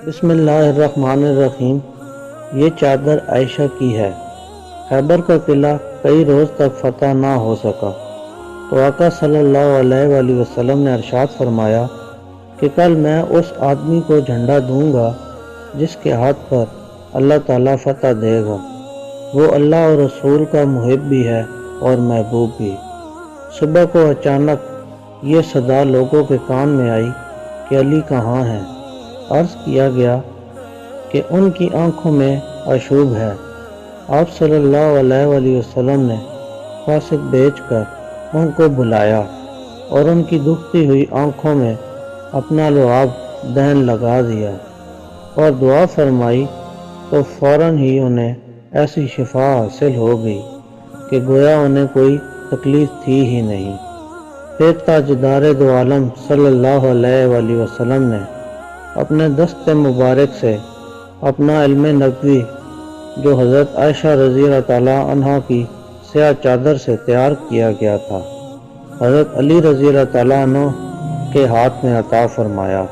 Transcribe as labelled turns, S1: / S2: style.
S1: بسم اللہ الرحمن الرحیم۔ یہ چادر عائشہ کی ہے۔ خیبر کا قلعہ کئی روز تک فتح نہ ہو سکا تو آقا صلی اللہ علیہ وآلہ وسلم نے ارشاد فرمایا کہ کل میں اس آدمی کو جھنڈا دوں گا جس کے ہاتھ پر اللہ تعالیٰ فتح دے گا۔ وہ اللہ اور رسول کا محب بھی ہے اور محبوب بھی۔ صبح کو اچانک یہ صدا لوگوں کے کان میں آئی کہ علی کہاں ہیں؟ عرض کیا گیا کہ ان کی آنکھوں میں آشوب ہے۔ آپ صلی اللہ علیہ وآلہ وسلم نے قاصد بھیج کر ان کو بلایا اور ان کی دکھتی ہوئی آنکھوں میں اپنا لعاب دہن لگا دیا اور دعا فرمائی تو فوراً ہی انہیں ایسی شفا حاصل ہو گئی کہ گویا انہیں کوئی تکلیف تھی ہی نہیں۔ پھر تاجدار دو عالم صلی اللہ علیہ وآلہ وسلم نے اپنے دست مبارک سے اپنا علم نبوی جو حضرت عائشہ رضی اللہ تعالیٰ عنہا کی سیاہ چادر سے تیار کیا گیا تھا، حضرت علی رضی اللہ تعالیٰ عنہ کے ہاتھ میں عطا فرمایا۔